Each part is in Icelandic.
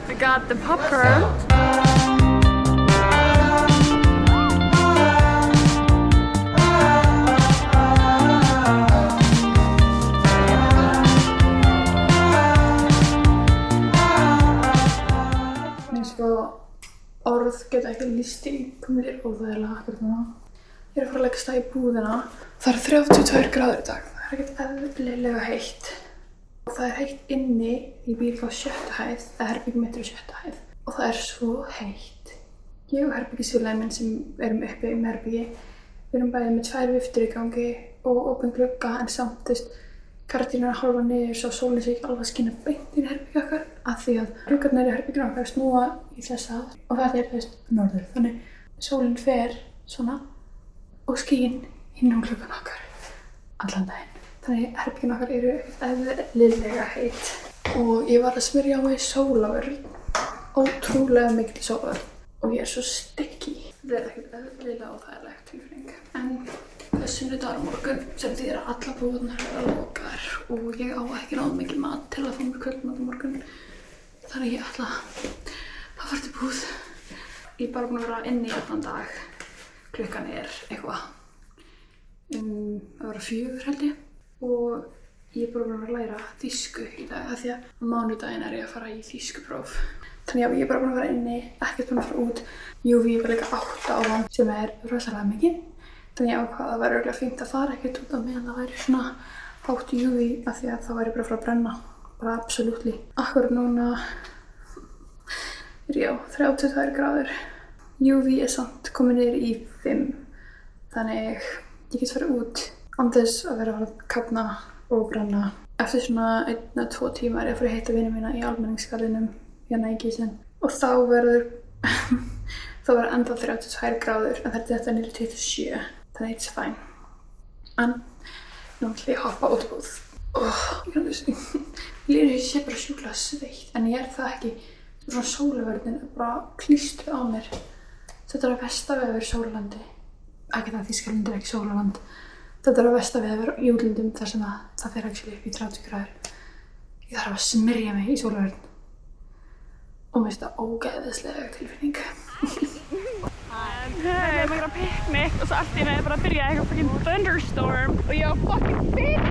We got the popcorn. Orð geta ekki lýst í komið óþægilega akkurat núna. Ég er að fara að leggja stað í búðina. Það 32 gráður í dag. Það ekkert eðlilega heitt. Og það heitt inni í bíl á 7. hæð, eða herbergi mitt á 7. hæð. Og það svo heitt. Ég og herbergisfélagi minn sem erum uppi með herbergi, við erum bæði með 2 viftur í gangi og opin glugga en samt gardínur hálfa niður svo sólin sé ekki alveg að skína beint inn í herbergi okkar af því að gluggarnir í herberginu okkar snúa í þessa og þetta norður. Þannig sólin fer svona og skín inn gluggan okkar allan daginn. Þannig herbergin okkar eru eðlilega heitt og ég var að smyrja á mig sólavörn, ótrúlega mikil sólavörn og ég svo sticky. Þetta ekkert eðlilega óþægilegt tilfinning. En það sunnudagur á morgun sem þýðir að alla búðirnar eru lokaðar og ég á ekki náð mikið mat til að fá mér kvöldmat á morgun. Þannig ég ætla að fara til búð. Ég bara búin að vera inni í allan dag. Klukkan eitthvað að vera 4 held ég. Og ég bara búin að læra þýsku í dag af því að á mánudaginn ég að fara í þýskupróf. Þannig að ég bara búin að vera inni, ekkert búin að fara út. Júví var líka 8 áðan sem rosalega mikið. Þannig ég ákvað að það væri örugglega fínt að fara ekkert út á meðan það væri svona hátt í UV af því að það væri bara að fara að brenna. Bara absolutely. Akkurat núna já, 32 gráður. UV samt komið niður í 5. Þannig ég get farið út án þess að vera að fara að kafna og brenna. Eftir svona 1-2 tíma ég að fara að hitta vini mína í almenningsgarðinum hérna í Gísinn. Og þá verður ennþá 32 gráður en þetta niður til 27. Þannig it's fine. En nú ætla ég að hoppa út í búð. Ég sé bara sjúklega sveitt, en ég það ekki. Svona sólavörnin bara klístruð á mér. Þetta að versta veður Sólalandi. Ekki það Þýskaland ekki Sólaland. Þetta að versta veður í útlöndum þar sem það fer actually upp í 30 gráður. Ég þarf að smyrja mig í sólavörn. Og mér finnst það ógeðislega tilfinning. Við erum að picnic og svo allt í einu bara að byrja eitthvað fucking thunderstorm og ég var fucking fyrir.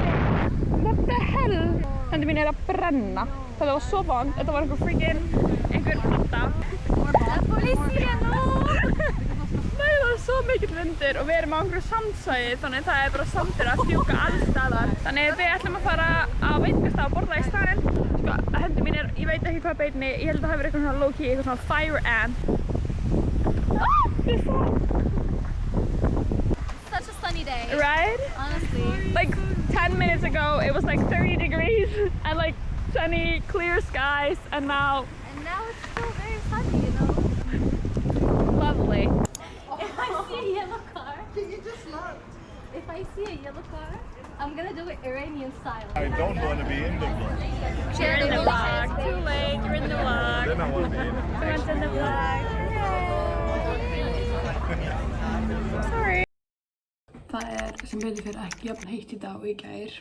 What the hell? Hendi mín að brenna. Þetta var svo vond. Þetta var einhver platta. Það er polícia nú! Nei, það var svo mikill vindur og við erum á einhverju sandsvæði þannig það bara sandur að fjúka alls staðar. Þannig við ætlum að fara á veitingastað og borða í staðinn. Sko, hendi mín ég veit ekki hvað beinni, ég held að það hefur eitthvað svona low-key, eitthvað svona fire ant. Such a sunny day. Right? Honestly. Like 10 minutes ago it was like 30 degrees and like sunny, clear skies and now It's still very sunny, you know. lovely. If I see a yellow car, Can you just not? if I see a yellow car, I'm gonna do it Iranian style. I don't want to be in the vlog. You're in the vlog. Too late, you're in the vlog. Then I want to be in it. Someone's in the vlog. Sorry. Það sem betur fyrir ekki jafn heitt í dag og í gær,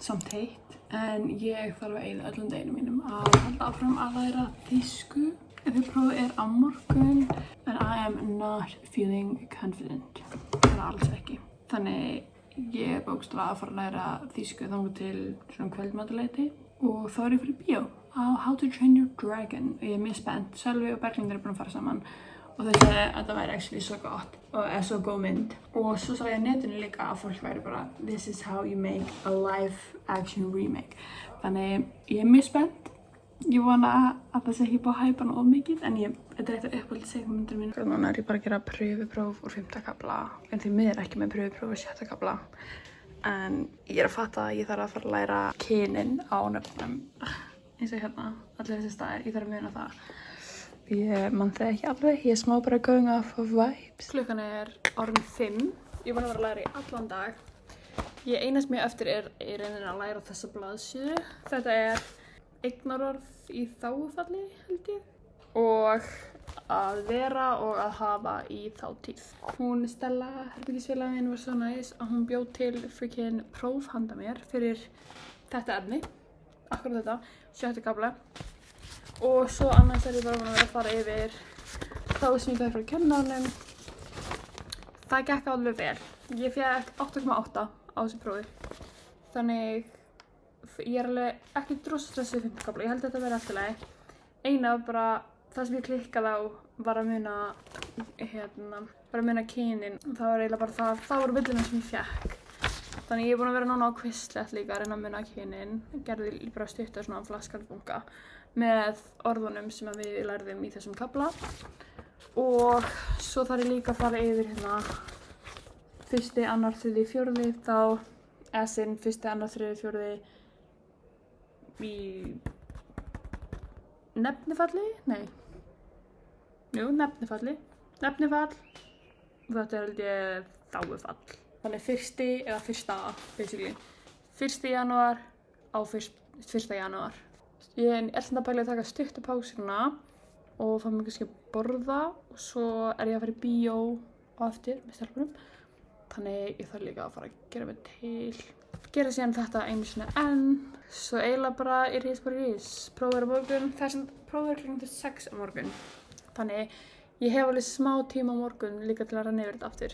samt heitt, en ég þarf að eyða öllum deginum mínum að halda áfram að læra þýsku. Prófið á morgun, en I am not feeling confident. Það alls ekki. Þannig ég bókstaflega að fara að læra þýsku þangað til svona kvöldmataleiti og þá ég fyrir bíó á How to Train Your Dragon og ég mjög spennt. Sölvi og Berglind búin að fara saman og þau sagði að þetta væri actually svo gott og svo góð mynd. Og svo sá ég á netinu líka að fólk væri bara this is how you make a live action remake. Þannig ég mjög spennt. Ég vona að það sé ekki búið að hæpa hana of mikið en þetta eitt af uppáhalds segmyndir mín. Núna ég bara að gera prufupróf úr 5. kafla en því miður ekki með prufupróf úr 6. kafla. En ég að fatta að ég þarf að fara að læra kynin á nöfnum eins og hérna, allir þessi staðir, ég þarf að muna það. Ég man það ekki alveg, ég smá bara going off of vibes. Klukkan orðin 5, ég búin að vera að læra í allan dag. Ég eina sem ég eftir í rauninni að læra þessa blaðsíðu. Þetta eignarorð í þágufalli held ég og að vera og að hafa í þátíð. Hún Stella, herbergisfélagin minn, var svo næs að hún bjóð til freaking próf handa mér fyrir þetta efni, akkurat þetta, 7. kafla. Og svo annars ég bara að fara yfir þá sem ég fæði frá kennarunum. Það gekk alveg vel. Ég fékk 8,8 á þessu prófi. Þannig ég alveg ekki drosa stressið í 5. kafla. Ég held að þetta verði allt í lagi. Eina bara það sem ég klikkaði á var að muna kynin. Það var eiginlega bara það voru villina sem ég fékk. Þannig ég er búin að vera núna á Quizlet líka að reyna að muna kynin. Gerði bara stutta svona flaskalbunga með orðunum sem við lærðum í þessum kafla. Og svo þarf ég líka að fara yfir 1., 2., 3., 4. þá S-in 1., 2., 3., 4. í nefnifalli? Nei. Jú, nefnifalli. Nefnifall. Þetta held ég þágufall. Þannig 1. eða 1. basically. 1. janúar á 1. janúar. Ég er alltaf að pæla að taka stuttu pásuna og fá mig kannski að borða og svo er ég að fara í bíó á eftir með stelpunum. Þannig ég þarf líka að fara að gera mig til. Gera síðan þetta einu sinni enn. Svo eiginlega bara rís. Prófið á morgun. Prófið kl. 6 á morgun. Þannig ég hef alveg smá tíma á morgun líka til að renna yfir þetta aftur.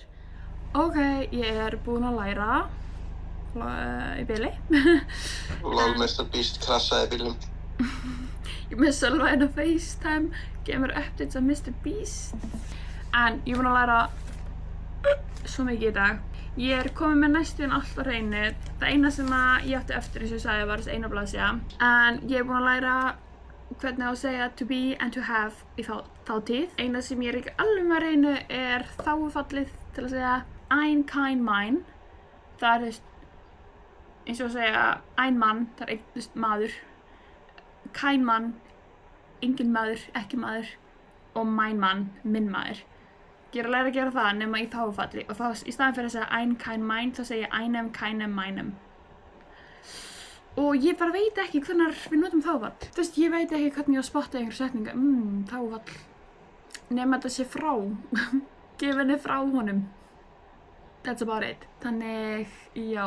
Ok, ég er búin að læra í bili. Lol, Mr. Beast krassaði bílum. Ég með Sölva inn á FaceTime, gefur mér updates af Mr. Beast. En ég er búin að læra svo mikið í dag. Ég er komin með næstum allt á hreinu. Það eina sem ég átti eftir, eins og ég sagði, var þessi eina blaðsíða. En ég er búin að læra hvernig á að segja to be and to have í þátíð. Eina sem ég er ekki alveg með á hreinu er þágufallið til að segja ein kein mein. Það er eins og að segja ein mann, það er einn maður. Kein mann, engin maður, ekki maður. Og mein mann, minn maður. Ég er að læra að gera það nema í þágufalli og þá í staðinn fyrir að segja ein kein mein þá segja ég einem, keinem, meinem. Og ég bara veit ekki hvernig við notum þágufall. Þú veist, ég veit ekki hvernig ég á að spotta einhver setninga. Þágufall. Nema þetta sé frá. Gef henni frá honum. That's about it. Þannig, já.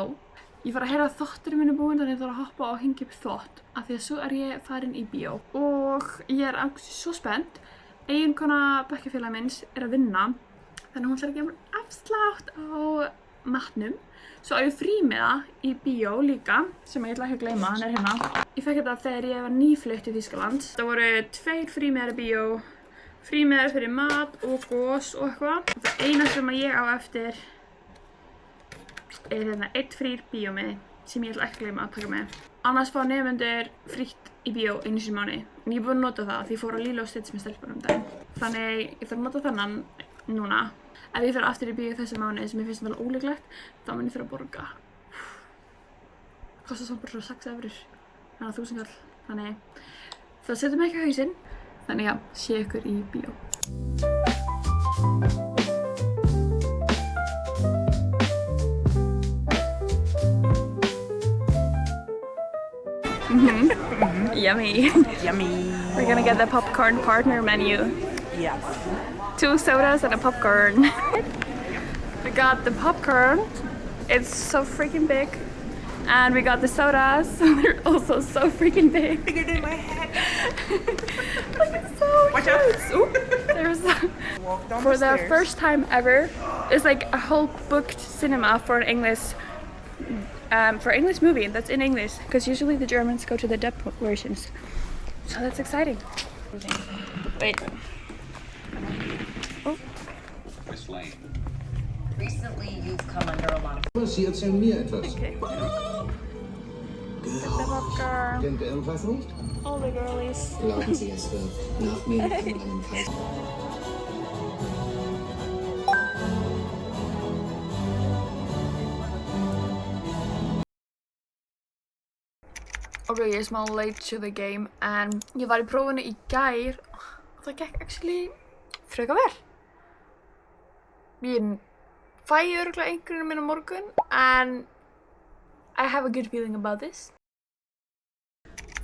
Ég fara að heyra að þvotturinn minn er búinn þannig að ég þarf að hoppa og hengja upp þvott af því að svo er ég farin í bíó. Og ég er svo spennt. Eiginkona bekkjarfélaga minns er að vinna þannig hún ætlar að gefa mér afslátt á matnum. Svo á ég frímiða í bíó líka sem ég ætla ekki að gleyma, hann er hérna. Ég fekk þetta þegar ég var nýflutt í Þýskaland. Það voru 2 frímiðar í bíó, frímiðar fyrir mat og gos og eitthvað. Það eina sem ég á eftir er hérna 1 frýr bíómiði sem ég ætla ekki að gleyma að taka með. Annars fá nemendur frítt í bíó einu sinni í mánuði. En ég er búin að nota það því ég fór á Lilo & Stitch með stelpunum daginn. Þannig ég þarf að nota þennan núna. Ef ég fer aftur í bíó þessi mánuði sem ég finnst vel ólíklegt, þá mun ég þurfa að borga. Kostar samt bara 6 evrur. Þannig að 1000 kall. Þannig það setur mig ekki á hausinn. Þannig já, sé ykkur í bíó. Yummy. Yummy. We're gonna get the popcorn partner menu. Yes. 2 sodas and a popcorn. We got the popcorn. It's so freaking big. And we got the sodas. They're also so freaking big. Bigger than my head. Look, it's so Watch cute. out. Ooh, there's Walk down for the the stairs. first time ever, it's like a whole booked cinema for an English movie that's in English, because usually the Germans go to the dub versions. So that's exciting. Wait. Oh. Recently, you've come under a lot of Sie erzählen mir etwas. Okay. The popcorn. Kennt ihr irgendwas nicht? All the girlies. Glauben Sie, es wird nach mir in einem Kreis. Ok, ég er smá late to the game en ég var í prófinu í gær og það gekk actually frekar vel. Ég fæ örugglega einhverjum minn á morgun en I have a good feeling about this.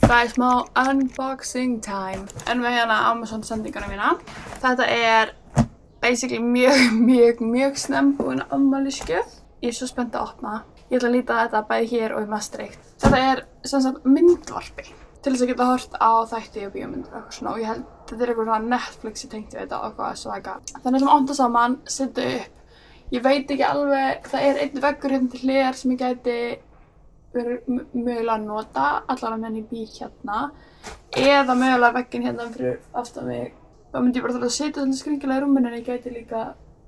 Það er smá unboxing time en við hérna Amazon sendingana mína. Þetta er basically mjög snembúin afmælisgjöf. Ég er svo spennt að opna. Ég ætla að líta þetta bæði hér og í Maastricht. Þetta er sem sagt myndvarpi til þess að geta hort á þætti og bíómyndir og eitthvað svona, og ég held þetta er eitthvað svona Netflix ég tengdi við þetta og eitthvað svaga. Þannig sem ánda saman, setja upp. Ég veit ekki alveg, það er einn veggur hérna til hliðar sem ég gæti verið mögulega að nota, allavega meðan ég bý hérna, eða mögulega vegginn hérna fyrir aftan mig. Þá myndi ég bara þurfa að setja þetta skringilega í rúminu en ég gæti líka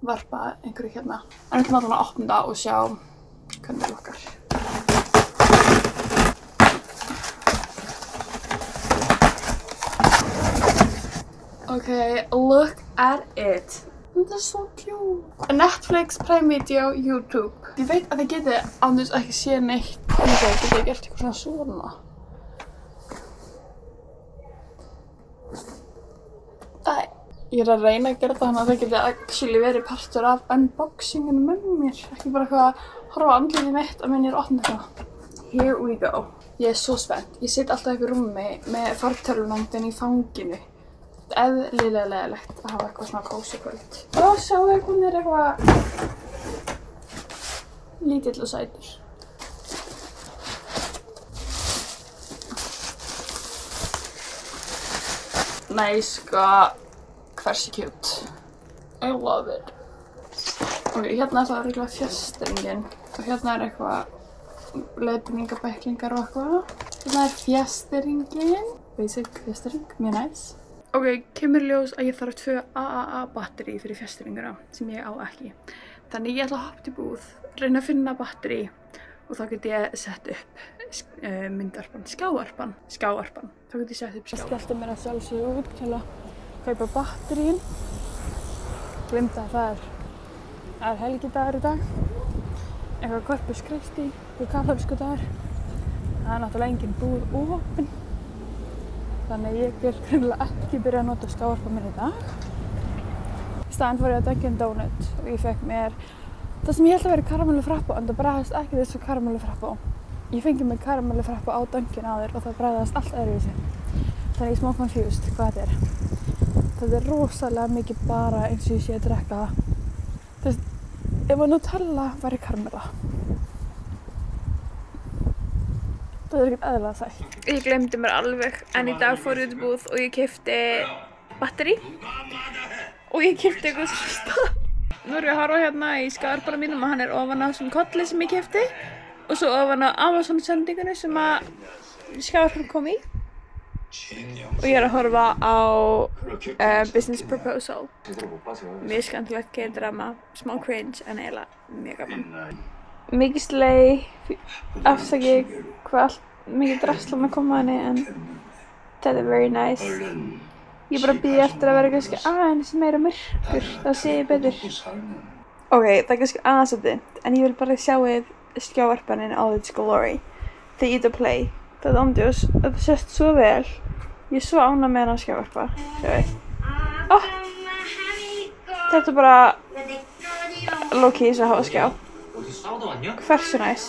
varpa einhverju hérna. En við ætlum allavega að opna það og sjá hvernig það lukkar. Okay, look at it. Þetta er svo cute. Netflix, Prime Video, YouTube. Ég veit að þið geti án þess að ekki sé neitt. Þannig að þið geti gert eitthvað svona. Ég er að reyna að gera þetta þannig að það geti actually verið partur af unboxinginu með mér. Ekki bara eitthvað að horfa á andlitið mitt að menn ég er að opna þetta. Here we go. Ég er svo spennt. Ég sit alltaf í rúmi með fartölvunóndin í fanginu. Eðlilega leiðilegt að hafa eitthvað svona kósí kvöld. Og sjáu hún er eitthvað lítill og sætur. Nei, sko, hversu cute. I love it. Ok, hérna er það örugglega fjastringin og hérna er eitthvað leiðbeiningabæklingar og eitthvað. Hérna er fjastringin, basic fjastring, mjög nice. Ok, kemur ljós að ég þarf 2 AAA batteri fyrir fjastiringuna sem ég á ekki. Þannig ég ætla að hoppa til búð, reyna að finna batteri og þá get ég sett upp myndvarpan, skjávarpan. Þá get ég sett upp skjávarpan. Ég skellti mér að sjálfsögðu út til að kaupa batterín. Gleymdi að það er helgidagur í dag. Eitthvað Corpus Christi, eitthvað kaþólskur dagur. Það er náttúrulega engin búð opin. Þannig ég vil greinilega ekki byrja að nota skjávarpan minn í dag. Í staðinn fór ég að Dunkin' Donut og ég fekk mér það sem ég held að vera karamellu frappó en það bragðast ekki þessu karamellu frappó. Ég fengi mér karamellu frappó á Dunkin' áður og það bragðast allt öðruvísi. Þannig ég er smá confused hvað þetta er. Þetta er rosalega mikið bara eins og ég sé að drekka. Þú veist, ef að Nutella væri karamella. Það er ekkert eðlilega sætt. Ég gleymdi mér alveg, en í dag fór ég út í búð og ég keypti batteri og ég keypti eitthvað stað. Nú erum við að horfa hérna í skjávarpanum mínum og hann er ofan á svona kolli sem ég keypti og svo ofan á Amazon sendingunni sem að skjávarpan kom í. Og ég er að horfa á Business Proposal. Mjög skemmtilegt K-drama, smá cringe en eiginlega mjög gaman. Mikið slay, afsakið hvað allt mikið draslan að koma henni en þetta er very nice. Ég bara bíði eftir að vera kannski aðeins meira myrkur, það sé ég betur. Ok, það er kannski aðeins að dimmt en ég vil bara sjáið skjávarpaninn all its glory. Þegar ég play, það ándjós, þetta sést svo vel. Ég er svo ánægð með hennar skjávarpa, sjáu. Þetta er bara low-key þess að hafa skjá. Hversu næs.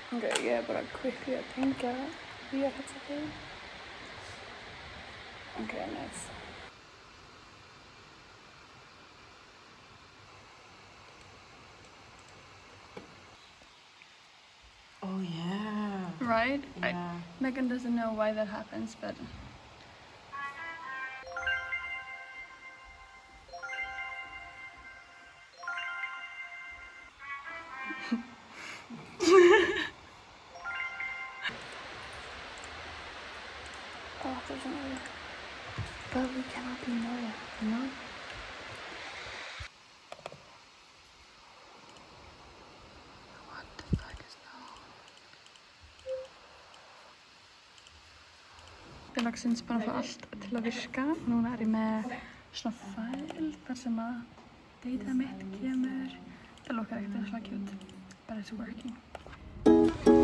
Ok, ég er bara quickly að tengja VR-headsetið. Ok, nice. Oh yeah. Right? Yeah. Megan doesn't know why that happens, but... Oh, there's another. But we cannot be Noah, you know? What the fuck is that? Ég er loksins bara að fá allt til að virka. Núna er ég með svona fæl þar sem að datað mitt kemur. Það lukkar ekkert eins og cute, but it's working.